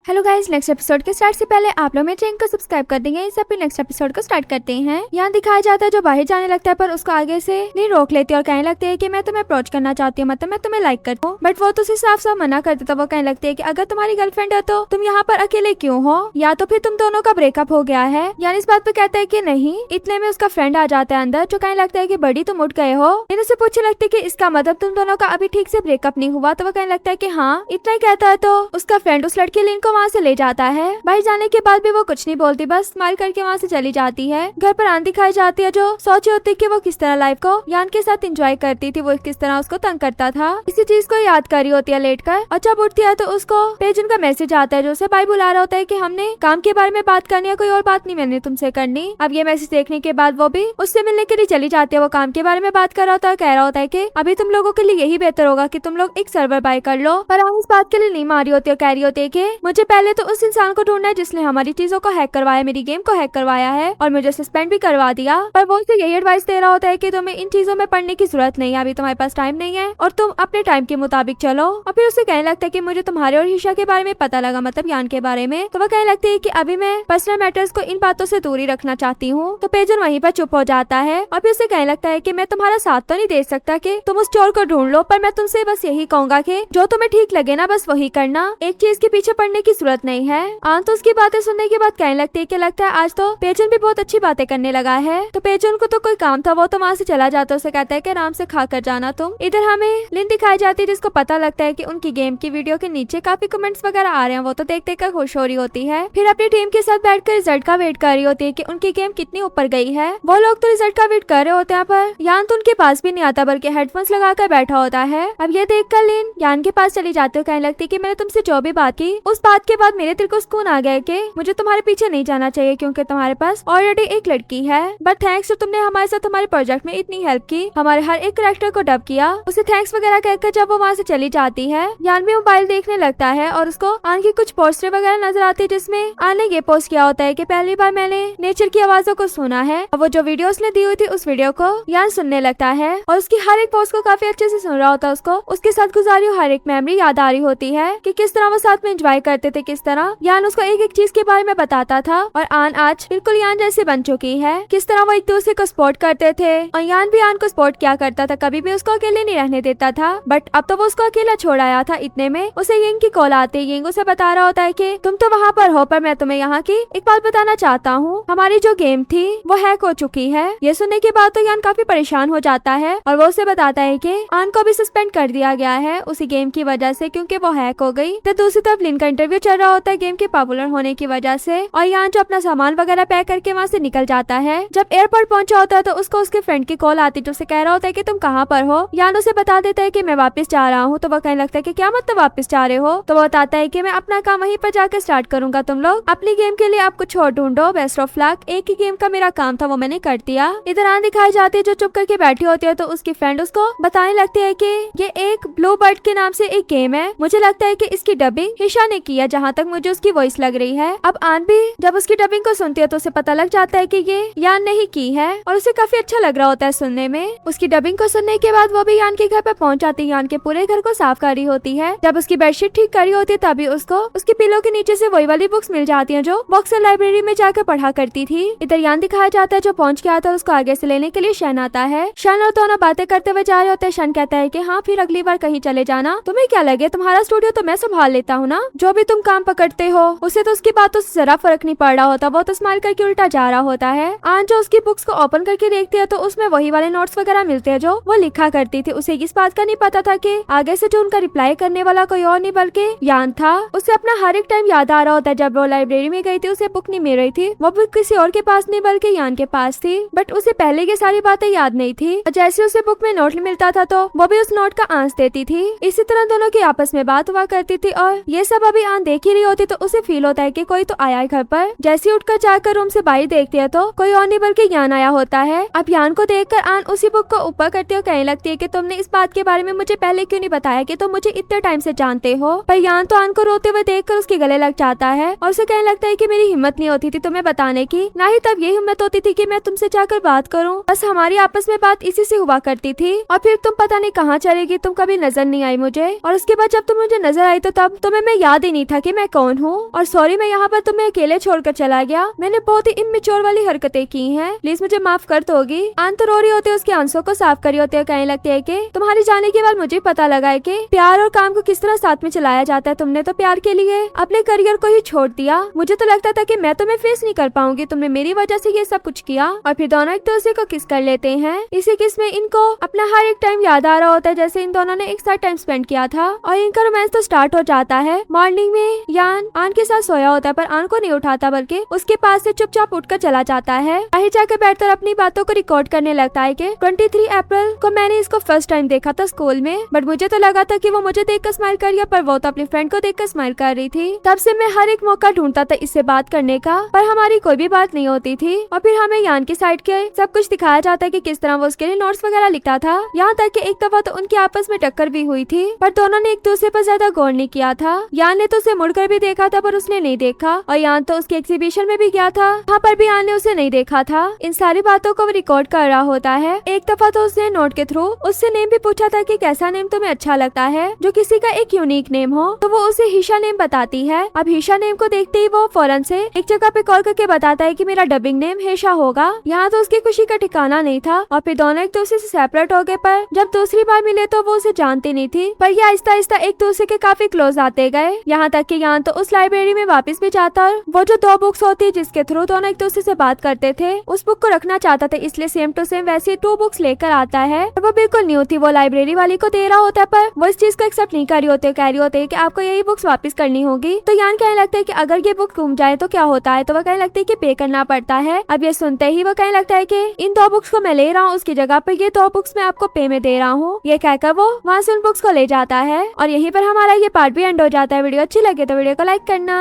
Hello guys, next episode के start से पहले आप लोग मेरे चैनल को सब्सक्राइब कर देंगे। इस सब नेक्स्ट एपिसोड को स्टार्ट करते हैं। यहाँ दिखाया जाता है जो बाहर जाने लगता है पर उसको आगे से नहीं रोक लेती और कहने लगती है कि मैं तुम्हें अप्रोच करना चाहती हूँ, मतलब मैं तुम्हें लाइक करती हूँ। बट वो तो उसे साफ साफ मना कर देता। वो कहने लगती है कि अगर तुम्हारी गर्लफ्रेंड है तो तुम यहाँ पर अकेले क्यों हो, या तो फिर तुम दोनों का ब्रेकअप हो गया है। यानी इस बात पे कहता है कि नहीं। इतने में उसका फ्रेंड आ जाता है अंदर, जो कहने लगता है कि बड़ी तुम उठ गए हो। लेकिन उसे पूछने लगती है कि इसका मतलब तुम दोनों का अभी ठीक से ब्रेकअप नहीं हुआ। तो वो कहने लगता है कि हाँ। इतना ही कहता है तो उसका फ्रेंड उस लड़की लिन को वहाँ से ले जाता है। बाहर जाने के बाद भी वो कुछ नहीं बोलती, बस स्माइल करके वहाँ से चली जाती है। घर पर आन दिखाई जाती है जो सोची होती है कि वो किस तरह लाइफ को यान के साथ एंजॉय करती थी, वो किस तरह उसको तंग करता था। इसी चीज को याद कर रही होती है लेट कर। और जब उठती है तो उसको पेजन का मैसेज आता है जो उसे भाई बुला रहा होता है कि हमने काम के बारे में बात करनी है, कोई और बात नहीं मैंने तुमसे करनी। अब ये मैसेज देखने के बाद वो भी उससे मिलने के लिए चली जाती है। वो काम के बारे में बात कर रहा होता है, कह रहा होता है कि अभी तुम लोगों के लिए यही बेहतर होगा कि तुम लोग एक सर्वर बाय कर लो। पर आन इस बात के लिए नहीं मारी होती है, कह रही होती है कि मुझे पहले तो उस इंसान को ढूंढना है जिसने हमारी चीजों को हैक करवाया, मेरी गेम को हैक करवाया है और मुझे सस्पेंड भी करवा दिया। पर वो उसे यही एडवाइस दे रहा होता है कि तुम्हें इन चीजों में पढ़ने की जरूरत नहीं है, अभी तुम्हारे पास टाइम नहीं है और तुम अपने टाइम के मुताबिक चलो। और फिर उसे कहने लगता है कि मुझे तुम्हारे और ईशा के बारे में पता लगा, मतलब यान के बारे में। तो वो कहने लगती है कि अभी मैं पर्सनल मैटर्स को इन बातों से दूरी रखना चाहती हूँ। तो पेजर वहीं पर चुप हो जाता है और फिर उसे कहने लगता है कि मैं तुम्हारा साथ तो नहीं दे सकता कि तुम उस चोर को ढूंढ लो, पर मैं तुमसे बस यही कहूंगा कि जो तुम्हें ठीक लगे ना बस वही करना, एक चीज के पीछे पड़ने की जरूरत नहीं है। आन तो उसकी बातें सुनने के बाद कहने लगती है कि लगता है आज तो पेजन भी बहुत अच्छी बातें करने लगा है। तो पेजन को तो कोई काम था, वो तो वहाँ से चला जाता है। उसे कहता है कि आराम से खा कर जाना तुम। इधर हमें लिन दिखाई जाती है जिसको पता लगता है कि उनकी गेम की वीडियो के नीचे काफी कमेंट्स वगैरह आ रहे हैं। वो तो देख देख कर खुश हो रही होती है। फिर अपनी टीम के साथ बैठकर रिजल्ट का वेट कर रही होती है कि उनकी गेम कितनी ऊपर गई है। वो लोग तो रिजल्ट का वेट कर रहे होते हैं पर यान तो उनके पास भी नहीं आता, बल्कि हेडफोन्स लगाकर बैठा होता है। अब ये देखकर लिन यान के पास चली जाती है, कहने लगती है कि मैंने तुमसे जो भी बात की उस बात के बाद मेरे दिल को सुकून आ गया कि मुझे तुम्हारे पीछे नहीं जाना चाहिए, क्योंकि तुम्हारे पास ऑलरेडी एक लड़की है। बट थैंक्स, तुमने हमारे साथ हमारे प्रोजेक्ट में इतनी हेल्प की, हमारे हर एक कैरेक्टर को डब किया। उसे थैंक्स वगैरह कहकर जब वो वहाँ से चली जाती है, यान भी मोबाइल देखने लगता है और उसको आन की कुछ पोस्टर वगैरह नजर आती है जिसमें आन ने ये पोस्ट किया होता है कि पहली बार मैंने नेचर की आवाजों को सुना है। और वो जो वीडियो उसने दी हुई थी उस वीडियो को यान सुनने लगता है और उसकी हर एक पोस्ट को काफी अच्छे से सुन रहा होता है। उसको उसके साथ गुजारी हर एक मेमोरी याद आ रही होती है कि किस तरह वो साथ में एंजॉय करते थे, किस तरह यान उसको एक एक चीज के बारे में बताता था। और आन आज बिल्कुल यान जैसे बन चुकी है, किस तरह वो एक दूसरे को सपोर्ट करते थे और यान भी आन को सपोर्ट किया करता था, कभी भी उसको अकेले नहीं रहने देता था। बट अब तो वो उसको अकेला छोड़ आया था। इतने में उसे यिंग की कॉल आती है। यिंग उसे बता रहा होता है कि तुम तो वहाँ पर हो, पर मैं तुम्हें यहाँ की एक बात बताना चाहता हूँ, हमारी जो गेम थी वो हैक हो चुकी है। ये सुनने के बाद तो यान काफी परेशान हो जाता है और वो उसे बताता है कि आन को भी सस्पेंड कर दिया गया है उसी गेम की वजह से, क्योंकि वो हैक हो गई। तो दूसरी तरफ लिन का इंटरव्यू चल रहा होता है गेम के पॉपुलर होने की वजह से, और यान जो अपना सामान वगैरह पैक करके वहाँ से निकल जाता है। जब एयरपोर्ट पहुंचा होता है तो उसको उसके फ्रेंड की कॉल आती है जो उसे कह रहा होता है कि तुम कहाँ पर हो। यान उसे बता देता है कि मैं वापस जा रहा हूँ। तो वो कहने लगता है कि क्या मतलब वापस जा रहे हो। तो वो बताता है कि मैं अपना काम वहीं पर जाकर स्टार्ट करूंगा, तुम लोग अपनी गेम के लिए आप कुछ और ढूंढो, बेस्ट ऑफ लक। एक ही गेम का मेरा काम था, वो मैंने कर दिया। इधर आन दिखाई जाती है जो चुप करके बैठी होती है, तो उसकी फ्रेंड उसको बताने लगती है कि ये एक ब्लू बर्ड के नाम से एक गेम है, मुझे लगता है कि इसकी डबिंग ईशा ने की है, जहाँ तक मुझे उसकी वॉइस लग रही है। अब आन भी जब उसकी डबिंग को सुनती है तो उसे पता लग जाता है कि ये यान ने ही की है और उसे काफी अच्छा लग रहा होता है सुनने में। उसकी डबिंग को सुनने के बाद वो भी यान के घर पर पहुंच जाती है। यान के पूरे घर को साफ कर रही होती है। जब उसकी बेडशीट ठीक करी होती है तभी उसको उसकी पिलो के नीचे से वही वाली बुक्स मिल जाती हैं जो बॉक्सर लाइब्रेरी में जाकर पढ़ा करती थी। इधर यान दिखाया जाता है जो पहुंच के आता है, उसको आगे से लेने के लिए शन आता है। शन और दोनों बातें करते हुए जा रहे होते हैं। शन कहता है कि हाँ फिर अगली बार कहीं चले जाना, तुम्हें क्या लगे, तुम्हारा स्टूडियो तो मैं संभाल लेता हूँ ना, जो भी तुम काम पकड़ते हो। उसे तो उसकी बातों से जरा फर्क नहीं पड़ रहा होता, वो तो स्माइल करके उल्टा जा रहा होता है। आन जो उसकी बुक्स को ओपन करके देखती है तो उसमें वही वाले नोट्स वगैरह मिलते हैं जो वो लिखा करती थी। उसे इस बात का नहीं पता था कि आगे से जो उनका रिप्लाई करने वाला कोई और नहीं बल्कि यान था। उसे अपना हर एक टाइम याद आ रहा होता है जब वो लाइब्रेरी में गई थी, उसे बुक नहीं मिल रही थी, वो बुक किसी और के पास नहीं बल्कि यान के पास थी। बट उसे पहले की सारी बातें याद नहीं थी और जैसे उसे बुक में नोट मिलता था तो वो भी उस नोट का आंस देती थी। इसी तरह दोनों की आपस में बात हुआ करती थी और ये सब अभी आन देख ही रही होती तो उसे फील होता है कि कोई तो आया है घर पर। जैसे उठकर जाकर रूम से बाहर देखती है तो कोई और नहीं बल्कि यान आया होता है। अब यान को देखकर आन उसी बुक को ऊपर करती है और कहने लगती है कि तुमने इस बात के बारे में मुझे पहले क्यों नहीं बताया कि तुम मुझे इतने टाइम से जानते हो। पर यान तो आन को रोते हुए देखकर उसके गले लग जाता है और उसे कहने लगता है कि मेरी हिम्मत नहीं होती थी तुम्हें बताने की, ना ही तब ये हिम्मत होती थी कि मैं तुमसे जाकर बात करूं, बस हमारी आपस में बात इसी से हुआ करती थी। और फिर तुम पता नहीं कहाँ चलेगी, तुम कभी नजर नहीं आई मुझे, और उसके बाद जब तुम मुझे नजर आई तो तब तुम्हें मैं याद ही नहीं था था कि मैं कौन हूँ और सॉरी मैं यहाँ पर तुम्हें अकेले छोड़कर चला गया। मैंने बहुत ही इमेच्योर वाली हरकतें की हैं, प्लीज मुझे माफ कर दोगी। आन तो रो रही होती है, उसके आंसू को साफ करी होती है, कहने लगती है कि तुम्हारी जाने के बाद मुझे पता लगा है कि प्यार और काम को किस तरह साथ में चलाया जाता है। तुमने तो प्यार के लिए अपने करियर को ही छोड़ दिया। मुझे तो लगता था कि मैं तुम्हें फेस नहीं कर पाऊंगी, तुमने मेरी वजह से ये सब कुछ किया। और फिर दोनों एक दूसरे को किस कर लेते हैं। इसी किस में इनको अपना हर एक टाइम याद आ रहा होता है जैसे इन दोनों ने एक साथ टाइम स्पेंड किया था। और इनका रोमांस तो स्टार्ट हो जाता है। मॉर्निंग में यान आन के साथ सोया होता है पर आन को नहीं उठाता बल्कि उसके पास से चुपचाप उठकर चला जाता है। बाहर जाकर बैठकर अपनी बातों को रिकॉर्ड करने लगता है कि 23 अप्रैल को मैंने इसको फर्स्ट टाइम देखा था स्कूल में, बट मुझे तो लगा था कि वो मुझे देखकर स्माइल कर रही है, पर वो तो अपनी फ्रेंड को देखकर स्माइल कर रही थी। तब से मैं हर एक मौका ढूंढता था इससे बात करने का, पर हमारी कोई भी बात नहीं होती थी। और फिर हमें यान की साइड के सब कुछ दिखाया जाता है कि किस तरह वो उसके लिए नोट्स वगैरह लिखता था। यहाँ तक कि एक दफा तो उनकी आपस में टक्कर भी हुई थी, पर दोनों ने एक दूसरे पर ज्यादा गौर नहीं किया था। यान ने तो उसे मुड़कर भी देखा था पर उसने नहीं देखा, और यान तो उसके एग्जीबिशन में भी गया था, वहाँ पर भी यान ने उसे नहीं देखा था। इन सारी बातों को वो रिकॉर्ड कर रहा होता है। एक दफा तो उसने नोट के थ्रू उससे नेम भी पूछा था कि कैसा नेम तुम्हें अच्छा लगता है जो किसी का एक यूनिक नेम हो, तो वो उसे हीशा नेम बताती है। अब हीशा नेम को देखते ही वो फौरन से एक जगह पे कॉल करके बताता है कि मेरा डबिंग नेम हेशा होगा। यहाँ तो उसकी खुशी का ठिकाना नहीं था और फिर दोनों एक दूसरे से सेपरेट हो गए, पर जब दूसरी बार मिले तो वो उसे जानती नहीं थी, पर ये आहिस्ता आहिस्ता एक दूसरे के काफी क्लोज आते गए। यहाँ तक कि यहाँ तो उस लाइब्रेरी में वापस भी जाता और वो जो 2 बुक्स होती है जिसके थ्रू दोनों एक दूसरे से बात करते थे उस बुक को रखना चाहता था, इसलिए सेम टू सेम वैसे 2 बुक्स लेकर आता है। वो बिल्कुल न्यू थी, वो लाइब्रेरी वाली को दे रहा होता है पर वो इस चीज को एक्सेप्ट नहीं कर रही होती, कह रही होती है कि आपको यही बुक्स वापस करनी होगी। तो यान कहने लगता है कि अगर ये बुक गुम जाए तो क्या होता है, तो वो कहने लगता है कि पे करना पड़ता है। अब ये सुनते ही वो कहने लगता है कि इन 2 बुक्स को मैं ले रहा हूँ, उसकी जगह पर ये 2 बुक्स मैं आपको पे में दे रहा हूँ। ये कहकर वो वहाँ से उन बुक्स को ले जाता है और यहीं पर हमारा ये पार्ट भी एंड हो जाता है। वीडियो अच्छी लगे तो वीडियो को लाइक करना।